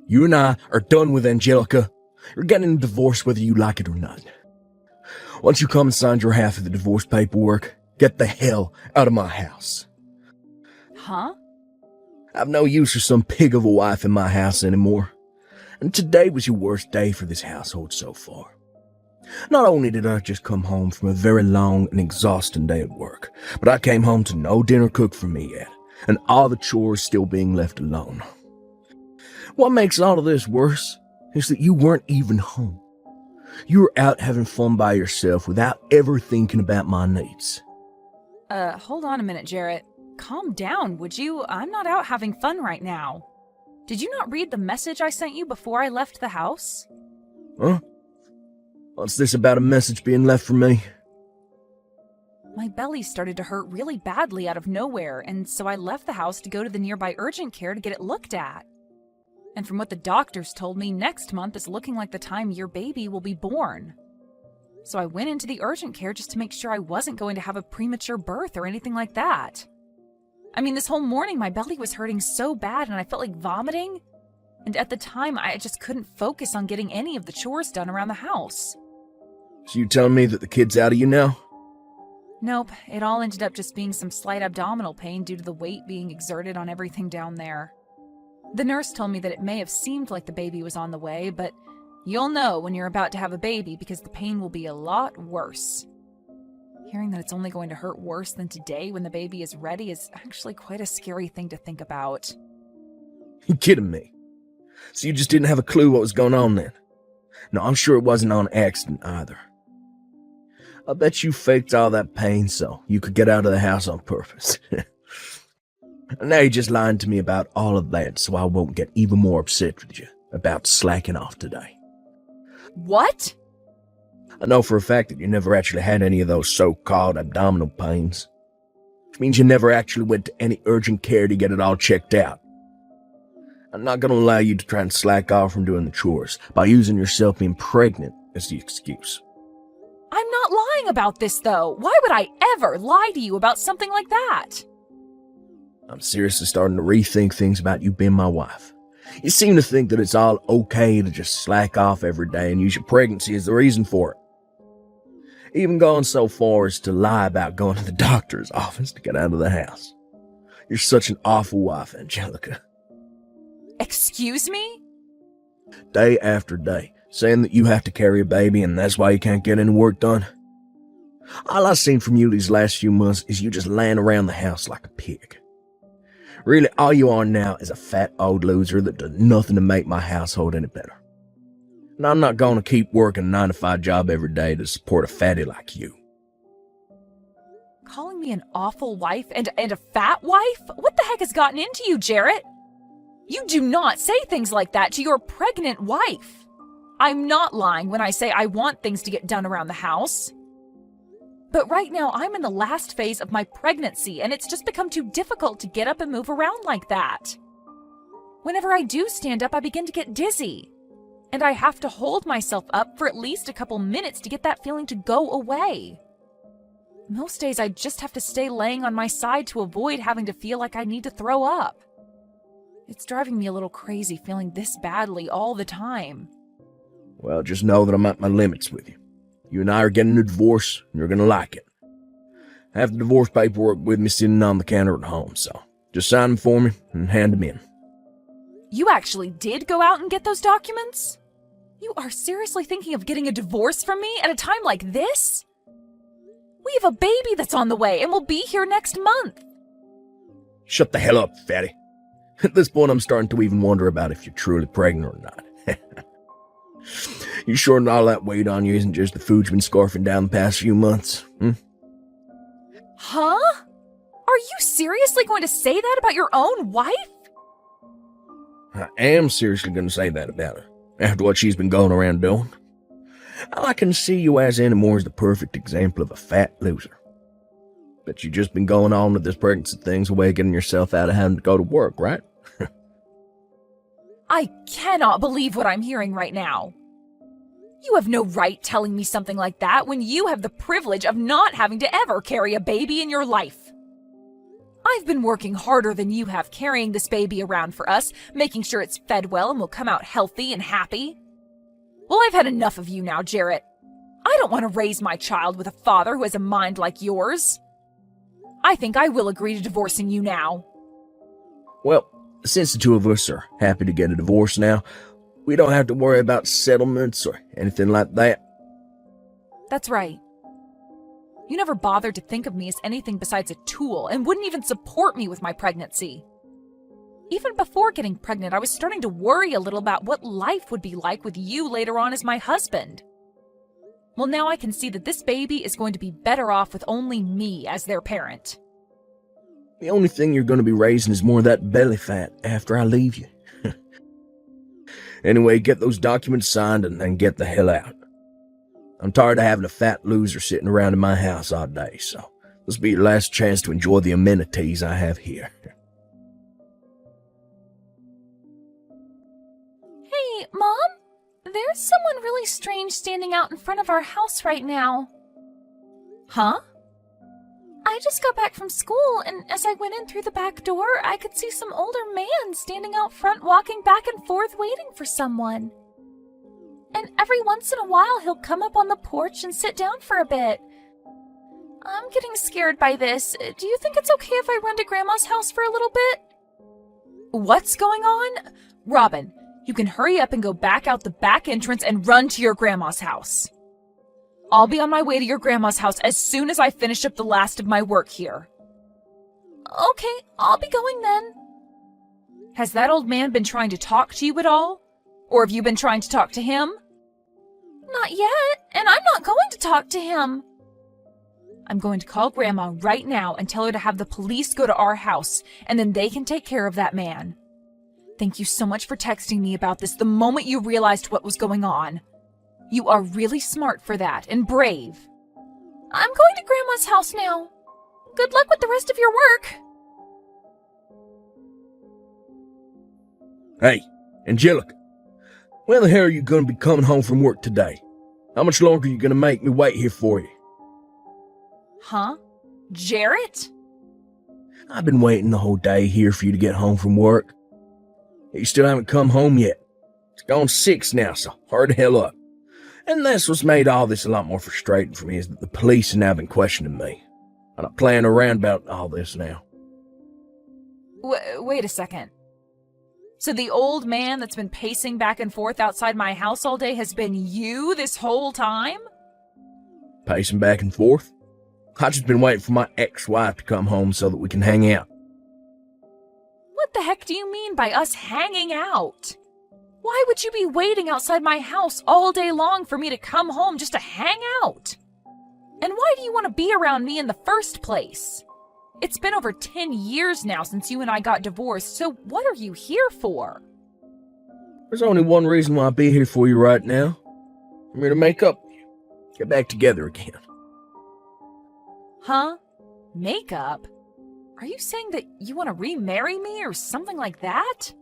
You and I are done with Angelica. You're getting a divorce whether you like it or not. Once you come and sign your half of the divorce paperwork, get the hell out of my house. Huh? I've no use for some pig of a wife in my house anymore. And today was your worst day for this household so far. Not only did I just come home from a very long and exhausting day at work, but I came home to no dinner cooked for me yet, and all the chores still being left alone. What makes all of this worse is that you weren't even home. You were out having fun by yourself without ever thinking about my needs. Hold on a minute, Jarrett. Calm down, would you? I'm not out having fun right now. Did you not read the message I sent you before I left the house? Huh? What's this about a message being left for me? My belly started to hurt really badly out of nowhere, and so I left the house to go to the nearby urgent care to get it looked at. And from what the doctors told me, next month is looking like the time your baby will be born. So I went into the urgent care just to make sure I wasn't going to have a premature birth or anything like that. I mean, this whole morning my belly was hurting so bad and I felt like vomiting. And at the time, I just couldn't focus on getting any of the chores done around the house. So you telling me that the kid's out of you now? Nope, it all ended up just being some slight abdominal pain due to the weight being exerted on everything down there. The nurse told me that it may have seemed like the baby was on the way, but you'll know when you're about to have a baby because the pain will be a lot worse. Hearing that it's only going to hurt worse than today when the baby is ready is actually quite a scary thing to think about. You kidding me? So you just didn't have a clue what was going on then? No, I'm sure it wasn't on accident either. I bet you faked all that pain so you could get out of the house on purpose. And now you're just lying to me about all of that so I won't get even more upset with you about slacking off today. What? I know for a fact that you never actually had any of those so-called abdominal pains. Which means you never actually went to any urgent care to get it all checked out. I'm not going to allow you to try and slack off from doing the chores by using yourself being pregnant as the excuse. I'm not lying about this, though. Why would I ever lie to you about something like that? I'm seriously starting to rethink things about you being my wife. You seem to think that it's all okay to just slack off every day and use your pregnancy as the reason for it. Even going so far as to lie about going to the doctor's office to get out of the house. You're such an awful wife, Angelica. Excuse me? Day after day, saying that you have to carry a baby and that's why you can't get any work done. All I've seen from you these last few months is you just laying around the house like a pig. Really, all you are now is a fat old loser that does nothing to make my household any better. And I'm not going to keep working a 9-to-5 job every day to support a fatty like you. Calling me an awful wife and a fat wife? What the heck has gotten into you, Jarrett? You do not say things like that to your pregnant wife. I'm not lying when I say I want things to get done around the house. But right now, I'm in the last phase of my pregnancy, and it's just become too difficult to get up and move around like that. Whenever I do stand up, I begin to get dizzy. And I have to hold myself up for at least a couple minutes to get that feeling to go away. Most days, I just have to stay laying on my side to avoid having to feel like I need to throw up. It's driving me a little crazy feeling this badly all the time. Well, just know that I'm at my limits with you. You and I are getting a divorce, and you're going to like it. I have the divorce paperwork with me sitting on the counter at home, so just sign them for me and hand them in. You actually did go out and get those documents? You are seriously thinking of getting a divorce from me at a time like this? We have a baby that's on the way, and we'll be here next month. Shut the hell up, fatty. At this point, I'm starting to even wonder about if you're truly pregnant or not. You sure all that weight on you isn't just the food you've been scarfing down the past few months? Huh? Are you seriously going to say that about your own wife? I am seriously going to say that about her, after what she's been going around doing. All I can see you as anymore is the perfect example of a fat loser. But you've just been going on with this pregnancy thing's a way of getting yourself out of having to go to work, right? I cannot believe what I'm hearing right now. You have no right telling me something like that when you have the privilege of not having to ever carry a baby in your life. I've been working harder than you have carrying this baby around for us, making sure it's fed well and will come out healthy and happy. Well, I've had enough of you now, Jarrett. I don't want to raise my child with a father who has a mind like yours. I think I will agree to divorcing you now. Well, since the two of us are happy to get a divorce now, we don't have to worry about settlements or anything like that. That's right. You never bothered to think of me as anything besides a tool and wouldn't even support me with my pregnancy. Even before getting pregnant, I was starting to worry a little about what life would be like with you later on as my husband. Well, now I can see that this baby is going to be better off with only me as their parent. The only thing you're going to be raising is more of that belly fat after I leave you. Anyway, get those documents signed and then get the hell out. I'm tired of having a fat loser sitting around in my house all day, so this will be your last chance to enjoy the amenities I have here. Hey, Mom? There's someone really strange standing out in front of our house right now. Huh? I just got back from school, and as I went in through the back door, I could see some older man standing out front walking back and forth waiting for someone. And every once in a while, he'll come up on the porch and sit down for a bit. I'm getting scared by this. Do you think it's okay if I run to Grandma's house for a little bit? What's going on? Robin, you can hurry up and go back out the back entrance and run to your grandma's house. I'll be on my way to your grandma's house as soon as I finish up the last of my work here. Okay, I'll be going then. Has that old man been trying to talk to you at all? Or have you been trying to talk to him? Not yet, and I'm not going to talk to him. I'm going to call Grandma right now and tell her to have the police go to our house, and then they can take care of that man. Thank you so much for texting me about this the moment you realized what was going on. You are really smart for that and brave. I'm going to Grandma's house now. Good luck with the rest of your work. Hey, Angelica, when the hell are you going to be coming home from work today? How much longer are you going to make me wait here for you? Huh? Jarrett? I've been waiting the whole day here for you to get home from work. You still haven't come home yet. It's gone 6 now, so hurry the hell up. And that's what's made all this a lot more frustrating for me, is that the police have now been questioning me. I'm not playing around about all this now. Wait a second. So the old man that's been pacing back and forth outside my house all day has been you this whole time? Pacing back and forth? I've just been waiting for my ex-wife to come home so that we can hang out. What the heck do you mean by us hanging out? Why would you be waiting outside my house all day long for me to come home just to hang out? And why do you want to be around me in the first place? It's been over 10 years now since you and I got divorced, so what are you here for? There's only one reason why I'll be here for you right now. I'm here to make up with you. Get back together again. Huh? Makeup? Are you saying that you want to remarry me or something like that?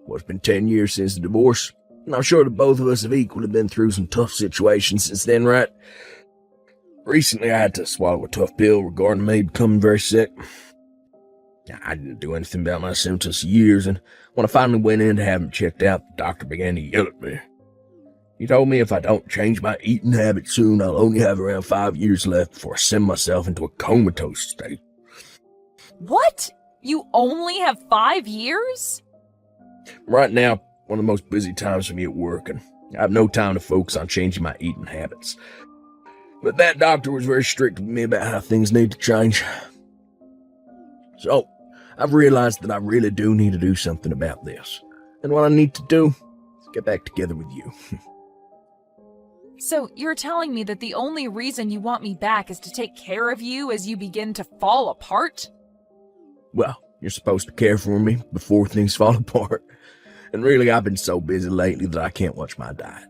Well, it's been 10 years since the divorce, and I'm sure that both of us have equally been through some tough situations since then, right? Recently, I had to swallow a tough pill regarding me becoming very sick. I didn't do anything about my symptoms for years, and when I finally went in to have him checked out, the doctor began to yell at me. He told me if I don't change my eating habits soon, I'll only have around 5 years left before I send myself into a comatose state. What? You only have 5 years? Right now, one of the most busy times for me at work, and I have no time to focus on changing my eating habits. But that doctor was very strict with me about how things need to change. So, I've realized that I really do need to do something about this. And what I need to do is get back together with you. So you're telling me that the only reason you want me back is to take care of you as you begin to fall apart? Well, you're supposed to care for me before things fall apart. And really, I've been so busy lately that I can't watch my diet.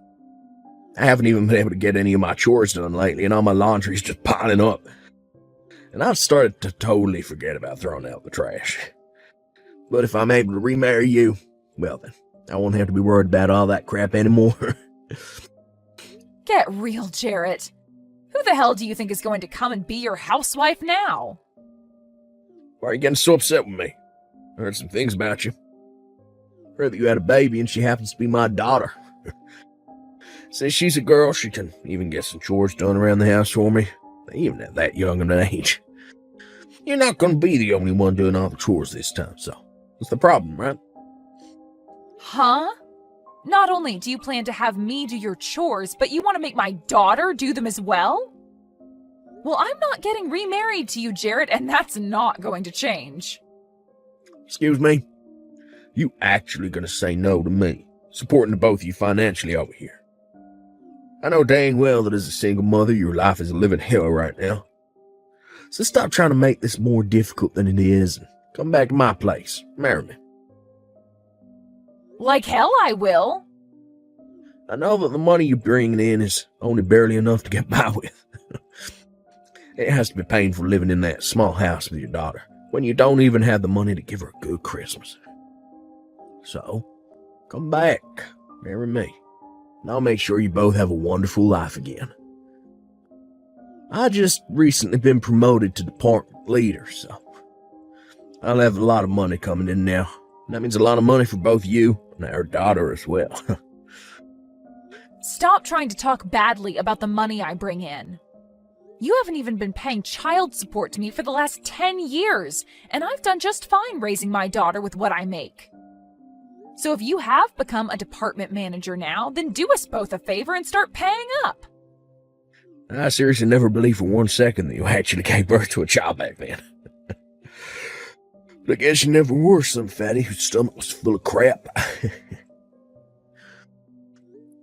I haven't even been able to get any of my chores done lately, and all my laundry's just piling up. And I've started to totally forget about throwing out the trash. But if I'm able to remarry you, well then, I won't have to be worried about all that crap anymore. Get real, Jarrett. Who the hell do you think is going to come and be your housewife now? Why are you getting so upset with me? I heard some things about you. Heard that you had a baby and she happens to be my daughter. Since she's a girl, she can even get some chores done around the house for me, even at that young of an age. You're not going to be the only one doing all the chores this time, so what's the problem, right? Huh? Not only do you plan to have me do your chores, but you want to make my daughter do them as well? Well, I'm not getting remarried to you, Jarrett, and that's not going to change. Excuse me? You actually going to say no to me, supporting the both of you financially over here? I know dang well that as a single mother, your life is a living hell right now. So stop trying to make this more difficult than it is and come back to my place. Marry me. Like hell I will. I know that the money you're bringing in is only barely enough to get by with. It has to be painful living in that small house with your daughter when you don't even have the money to give her a good Christmas. So, come back. Marry me. And I'll make sure you both have a wonderful life again. I just recently been promoted to department leader, so I'll have a lot of money coming in now. And that means a lot of money for both you and our daughter as well. Stop trying to talk badly about the money I bring in. You haven't even been paying child support to me for the last 10 years, and I've done just fine raising my daughter with what I make. So if you have become a department manager now, then do us both a favor and start paying up. I seriously never believed for 1 second that you actually gave birth to a child back then. But I guess you never were some fatty whose stomach was full of crap.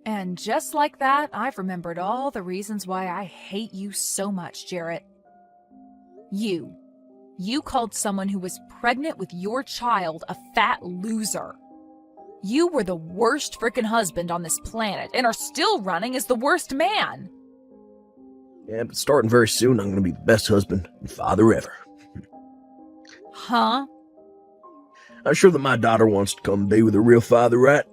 And just like that, I've remembered all the reasons why I hate you so much, Jarrett. You called someone who was pregnant with your child a fat loser. You were the worst frickin' husband on this planet and are still running as the worst man. Yeah, but starting very soon, I'm going to be the best husband and father ever. Huh? I'm sure that my daughter wants to come be with a real father, right?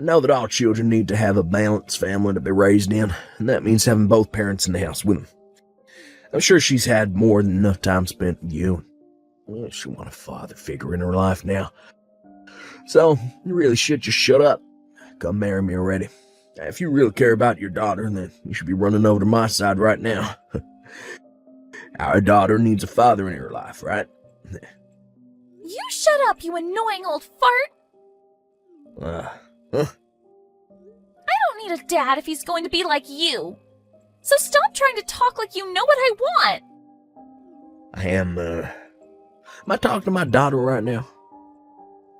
I know that all children need to have a balanced family to be raised in, and that means having both parents in the house with them. I'm sure she's had more than enough time spent with you. Well, she wants a father figure in her life now. So, you really should just shut up. Come marry me already. If you really care about your daughter, then you should be running over to my side right now. Our daughter needs a father in her life, right? You shut up, you annoying old fart! Huh? I don't need a dad if he's going to be like you. So stop trying to talk like you know what I want. Am I talking to my daughter right now?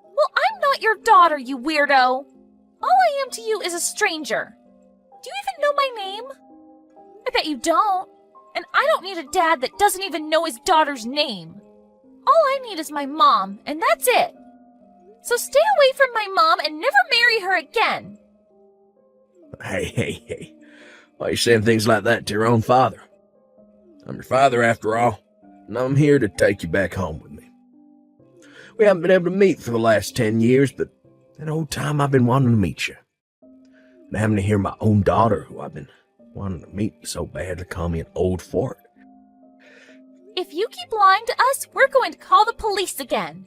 Well, I'm not your daughter, you weirdo. All I am to you is a stranger. Do you even know my name? I bet you don't. And I don't need a dad that doesn't even know his daughter's name. All I need is my mom, and that's it. So stay away from my mom and never marry her again. Hey. Why are you saying things like that to your own father? I'm your father after all, and I'm here to take you back home with me. We haven't been able to meet for the last 10 years, but that whole time I've been wanting to meet you. And having to hear my own daughter, who I've been wanting to meet so bad, to call me an old fart. If you keep lying to us, we're going to call the police again.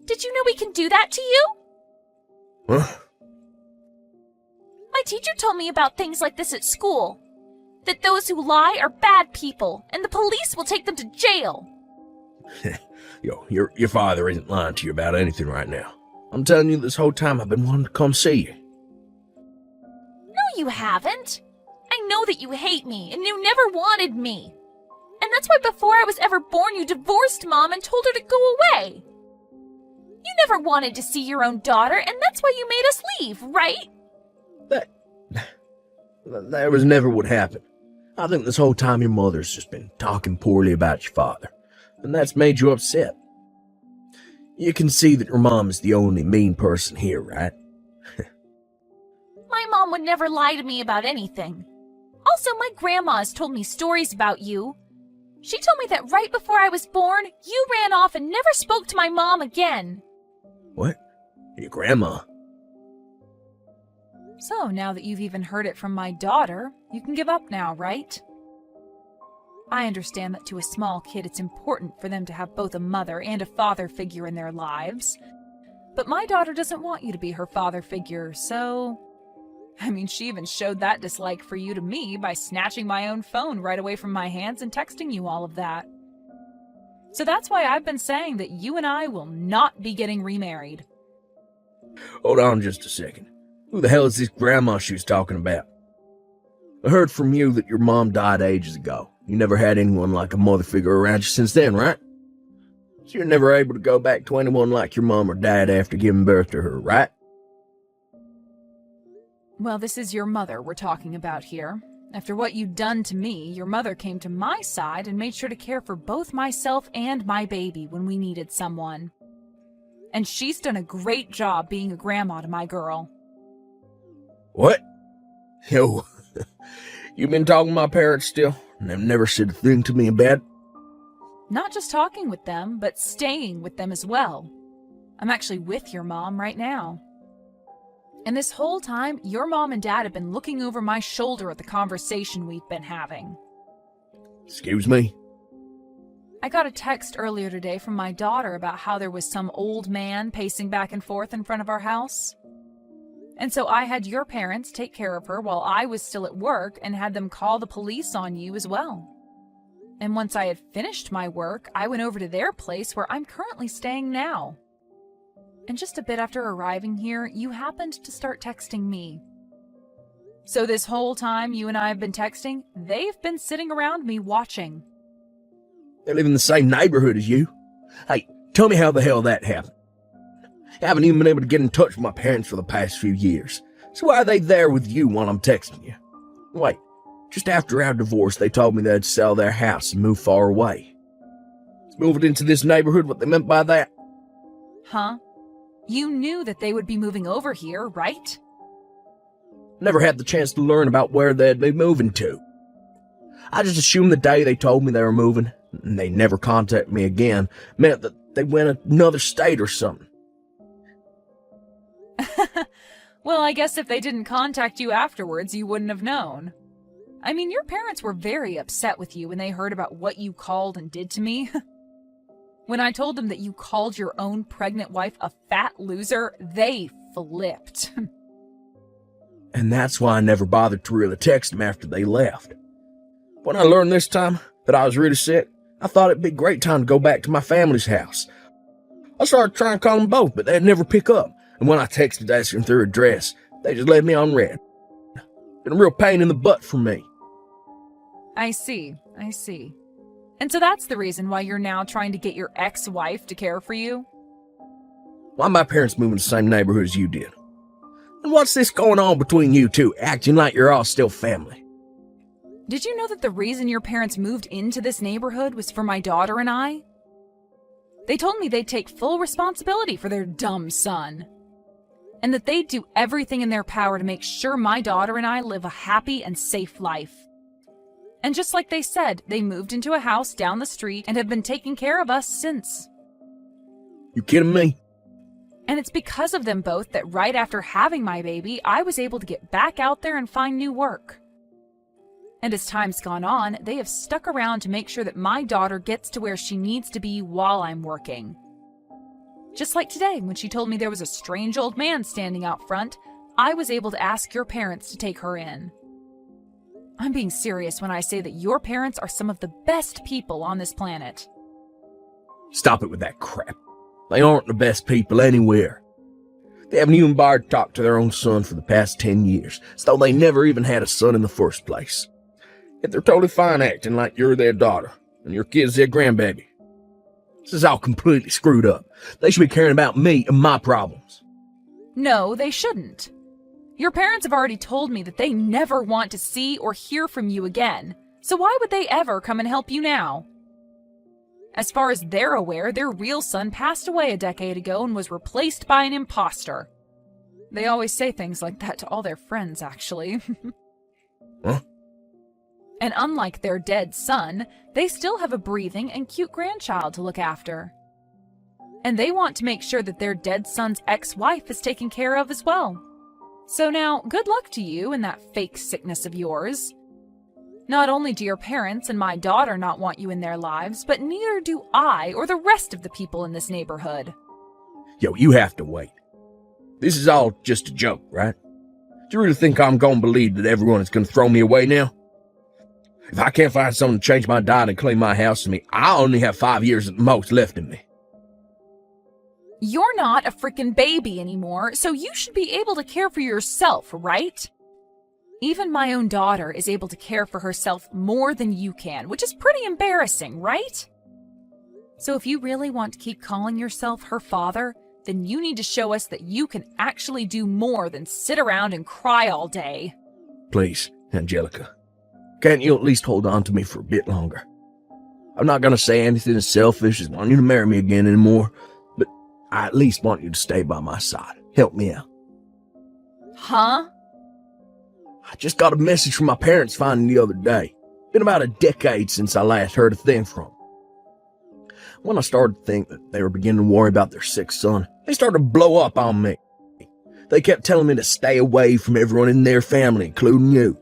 Did you know we can do that to you? Huh? My teacher told me about things like this at school. That those who lie are bad people, and the police will take them to jail. Your father isn't lying to you about anything right now. I'm telling you, this whole time I've been wanting to come see you. No, you haven't. I know that you hate me, and you never wanted me. And that's why before I was ever born, you divorced Mom and told her to go away. You never wanted to see your own daughter, and that's why you made us leave, right? That was never what happened. I think this whole time your mother's just been talking poorly about your father, and that's made you upset. You can see that your mom is the only mean person here, right? My mom would never lie to me about anything. Also, my grandma has told me stories about you. She told me that right before I was born, you ran off and never spoke to my mom again. What? Your grandma? So now that you've even heard it from my daughter, you can give up now, right? I understand that to a small kid it's important for them to have both a mother and a father figure in their lives. But my daughter doesn't want you to be her father figure, so... I mean, she even showed that dislike for you to me by snatching my own phone right away from my hands and texting you all of that. So that's why I've been saying that you and I will not be getting remarried. Hold on just a second. Who the hell is this grandma she was talking about? I heard from you that your mom died ages ago. You never had anyone like a mother figure around you since then, right? So you're never able to go back to anyone like your mom or dad after giving birth to her, right? Well, this is your mother we're talking about here. After what you'd done to me, your mother came to my side and made sure to care for both myself and my baby when we needed someone. And she's done a great job being a grandma to my girl. What? Yo, you been talking to my parents still? And they've never said a thing to me about it? Not just talking with them, but staying with them as well. I'm actually with your mom right now. And this whole time, your mom and dad have been looking over my shoulder at the conversation we've been having. Excuse me? I got a text earlier today from my daughter about how there was some old man pacing back and forth in front of our house. And so I had your parents take care of her while I was still at work and had them call the police on you as well. And once I had finished my work, I went over to their place where I'm currently staying now. And just a bit after arriving here, you happened to start texting me. So this whole time you and I have been texting, they've been sitting around me watching. They live in the same neighborhood as you. Hey, tell me how the hell that happened. I haven't even been able to get in touch with my parents for the past few years. So why are they there with you while I'm texting you? Wait, just after our divorce, they told me they'd sell their house and move far away. Is moving into this neighborhood what they meant by that? Huh? You knew that they would be moving over here, right? Never had the chance to learn about where they'd be moving to. I just assumed the day they told me they were moving, and they never contacted me again, meant that they went another state or something. Well, I guess if they didn't contact you afterwards, you wouldn't have known. I mean, your parents were very upset with you when they heard about what you called and did to me. When I told them that you called your own pregnant wife a fat loser, they flipped. And that's why I never bothered to really text them after they left. When I learned this time that I was really sick, I thought it'd be a great time to go back to my family's house. I started trying to call them both, but they'd never pick up. And when I texted asking their address, they just left me on red. Been a real pain in the butt for me. I see. And so that's the reason why you're now trying to get your ex-wife to care for you? Why my parents moved in the same neighborhood as you did? And what's this going on between you two, acting like you're all still family? Did you know that the reason your parents moved into this neighborhood was for my daughter and I? They told me they'd take full responsibility for their dumb son. And that they'd do everything in their power to make sure my daughter and I live a happy and safe life. And just like they said, they moved into a house down the street and have been taking care of us since. You kidding me? And it's because of them both that right after having my baby, I was able to get back out there and find new work. And as time's gone on, they have stuck around to make sure that my daughter gets to where she needs to be while I'm working. Just like today, when she told me there was a strange old man standing out front, I was able to ask your parents to take her in. I'm being serious when I say that your parents are some of the best people on this planet. Stop it with that crap. They aren't the best people anywhere. They haven't even bothered to talk to their own son for the past 10 years, as though they never even had a son in the first place. Yet they're totally fine acting like you're their daughter, and your kid's their grandbaby. This is all completely screwed up. They should be caring about me and my problems. No, they shouldn't. Your parents have already told me that they never want to see or hear from you again, so why would they ever come and help you now? As far as they're aware, their real son passed away a decade ago and was replaced by an imposter. They always say things like that to all their friends, actually. Huh? And unlike their dead son, they still have a breathing and cute grandchild to look after. And they want to make sure that their dead son's ex-wife is taken care of as well. So now, good luck to you and that fake sickness of yours. Not only do your parents and my daughter not want you in their lives, but neither do I or the rest of the people in this neighborhood. Yo, you have to wait. This is all just a joke, right? Do you really think I'm gonna believe that everyone is gonna throw me away now? If I can't find someone to change my diet and clean my house for me, I only have 5 years at the most left in me. You're not a freaking baby anymore, so you should be able to care for yourself, right? Even my own daughter is able to care for herself more than you can, which is pretty embarrassing, right? So if you really want to keep calling yourself her father, then you need to show us that you can actually do more than sit around and cry all day. Please, Angelica, can't you at least hold on to me for a bit longer? I'm not gonna say anything as selfish as wanting you to marry me again anymore, but I at least want you to stay by my side. Help me out. Huh? I just got a message from my parents finding the other day. Been about a decade since I last heard a thing from them. When I started to think that they were beginning to worry about their sick son, they started to blow up on me. They kept telling me to stay away from everyone in their family, including you.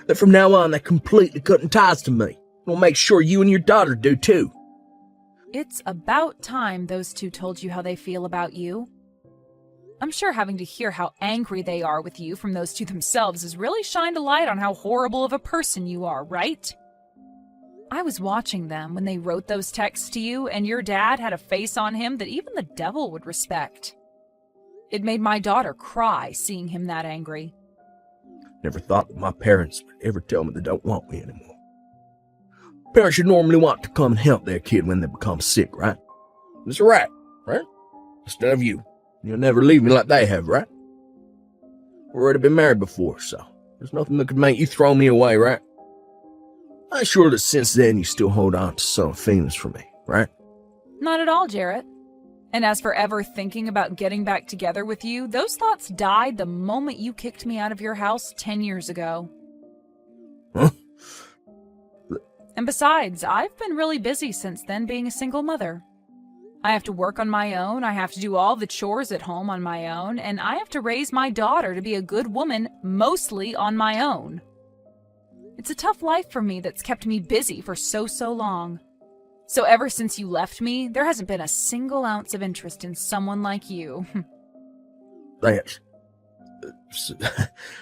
That from now on, they're completely cutting ties to me. We'll make sure you and your daughter do too. It's about time those two told you how they feel about you. I'm sure having to hear how angry they are with you from those two themselves has really shined a light on how horrible of a person you are, right? I was watching them when they wrote those texts to you, and your dad had a face on him that even the devil would respect. It made my daughter cry seeing him that angry. Never thought that my parents would ever tell me they don't want me anymore. Parents should normally want to come and help their kid when they become sick, right? It's right, right? Instead of you. You'll never leave me like they have, right? We've already been married before, so there's nothing that could make you throw me away, right? I'm sure that since then you still hold on to some feelings for me, right? Not at all, Jarrett. And as for ever thinking about getting back together with you, those thoughts died the moment you kicked me out of your house 10 years ago. Huh? And besides, I've been really busy since then being a single mother. I have to work on my own, I have to do all the chores at home on my own, and I have to raise my daughter to be a good woman mostly on my own. It's a tough life for me that's kept me busy for so long. So ever since you left me, there hasn't been a single ounce of interest in someone like you. That's...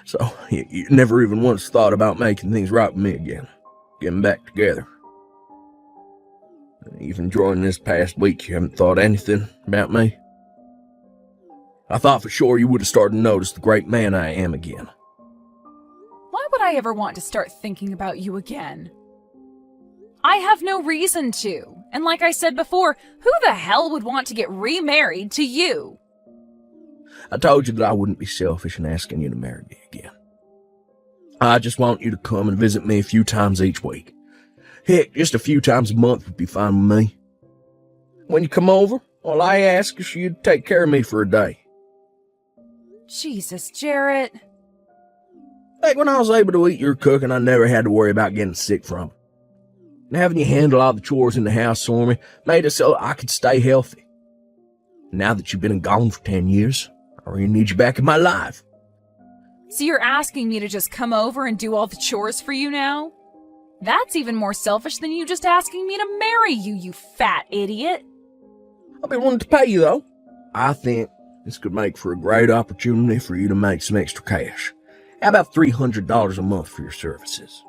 So, you never even once thought about making things right with me again. Getting back together. Even during this past week, you haven't thought anything about me? I thought for sure you would have started to notice the great man I am again. Why would I ever want to start thinking about you again? I have no reason to. And like I said before, who the hell would want to get remarried to you? I told you that I wouldn't be selfish in asking you to marry me again. I just want you to come and visit me a few times each week. Heck, just a few times a month would be fine with me. When you come over, all I ask is for you to take care of me for a day. Jesus, Jarrett. Back when I was able to eat your cooking, I never had to worry about getting sick from it. And having you handle all the chores in the house for me made it so I could stay healthy. Now that you've been gone for 10 years, I really need you back in my life. So you're asking me to just come over and do all the chores for you now? That's even more selfish than you just asking me to marry you, you fat idiot. I'll be willing to pay you, though. I think this could make for a great opportunity for you to make some extra cash. How about $300 a month for your services?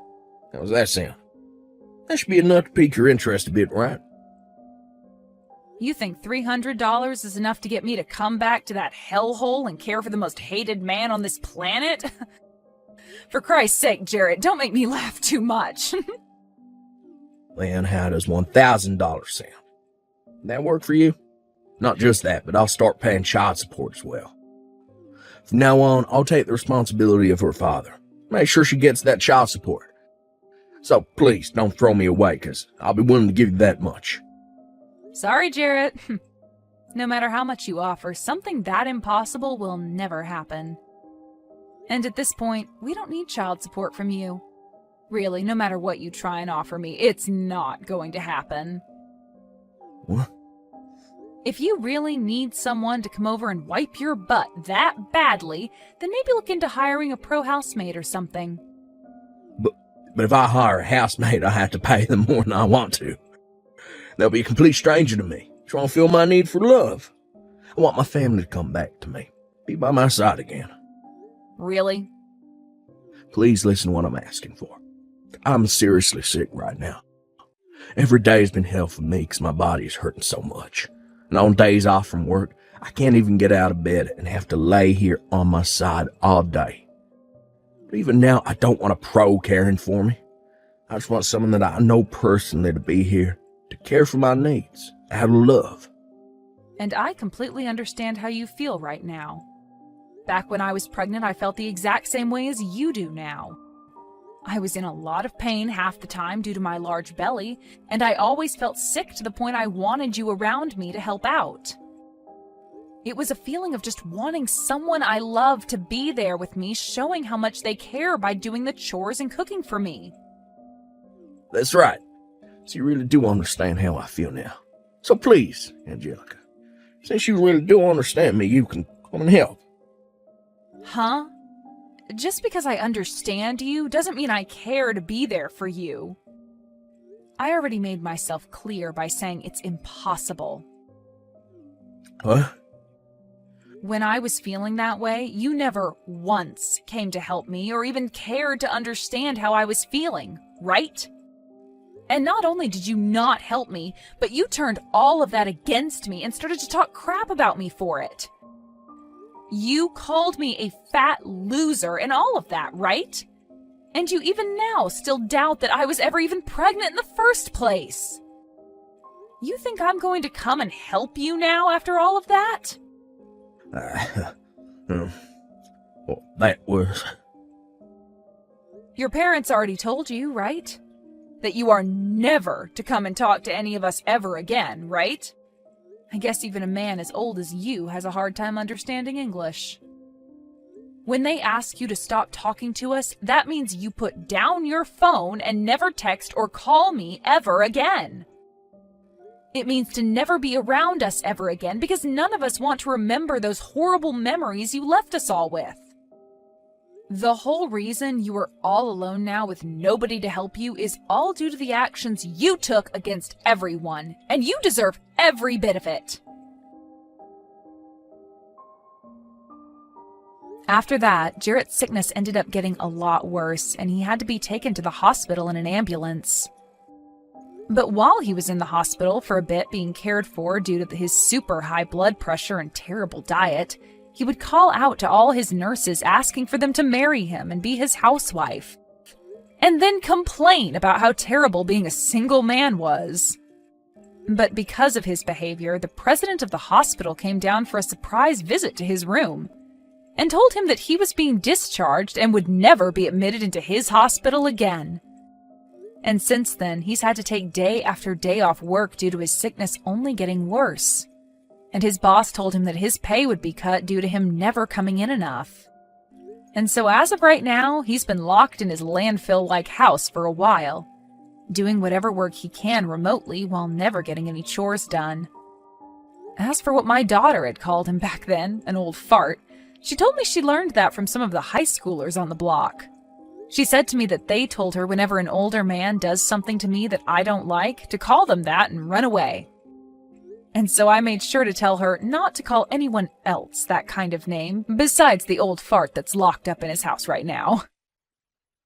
How does that sound? That should be enough to pique your interest a bit, right? You think $300 is enough to get me to come back to that hellhole and care for the most hated man on this planet? For Christ's sake, Jarrett, don't make me laugh too much. Then how does $1,000 sound? That work for you? Not just that, but I'll start paying child support as well. From now on, I'll take the responsibility of her father. Make sure she gets that child support. So please, don't throw me away, because I'll be willing to give you that much. Sorry, Jarrett. No matter how much you offer, something that impossible will never happen. And at this point, we don't need child support from you. Really, no matter what you try and offer me, it's not going to happen. What? If you really need someone to come over and wipe your butt that badly, then maybe look into hiring a pro housemaid or something. But But if I hire a housemaid, I have to pay them more than I want to. They'll be a complete stranger to me, trying to feel my need for love. I want my family to come back to me, be by my side again. Really? Please listen to what I'm asking for. I'm seriously sick right now. Every day has been hell for me because my body is hurting so much. And on days off from work, I can't even get out of bed and have to lay here on my side all day. But even now, I don't want a pro caring for me. I just want someone that I know personally to be here, to care for my needs, out of love. And I completely understand how you feel right now. Back when I was pregnant, I felt the exact same way as you do now. I was in a lot of pain half the time due to my large belly, and I always felt sick to the point I wanted you around me to help out. It was a feeling of just wanting someone I love to be there with me, showing how much they care by doing the chores and cooking for me. That's right. So you really do understand how I feel now. So please, Angelica, since you really do understand me, you can come and help. Huh? Just because I understand you doesn't mean I care to be there for you. I already made myself clear by saying it's impossible. What? When I was feeling that way, you never once came to help me or even cared to understand how I was feeling, right? And not only did you not help me, but you turned all of that against me and started to talk crap about me for it. You called me a fat loser and all of that, right? And you even now still doubt that I was ever even pregnant in the first place. You think I'm going to come and help you now after all of that? Well, that was... Your parents already told you, right? That you are never to come and talk to any of us ever again, right? I guess even a man as old as you has a hard time understanding English. When they ask you to stop talking to us, that means you put down your phone and never text or call me ever again. It means to never be around us ever again because none of us want to remember those horrible memories you left us all with. The whole reason you are all alone now with nobody to help you is all due to the actions you took against everyone, and you deserve every bit of it. After that, Jarrett's sickness ended up getting a lot worse, and he had to be taken to the hospital in an ambulance. But while he was in the hospital for a bit being cared for due to his super high blood pressure and terrible diet, he would call out to all his nurses asking for them to marry him and be his housewife, and then complain about how terrible being a single man was. But because of his behavior, the president of the hospital came down for a surprise visit to his room and told him that he was being discharged and would never be admitted into his hospital again. And since then, he's had to take day after day off work due to his sickness only getting worse. And his boss told him that his pay would be cut due to him never coming in enough. And so as of right now, he's been locked in his landfill-like house for a while, doing whatever work he can remotely while never getting any chores done. As for what my daughter had called him back then, an old fart, she told me she learned that from some of the high schoolers on the block. She said to me that they told her whenever an older man does something to me that I don't like, to call them that and run away. And so I made sure to tell her not to call anyone else that kind of name, besides the old fart that's locked up in his house right now.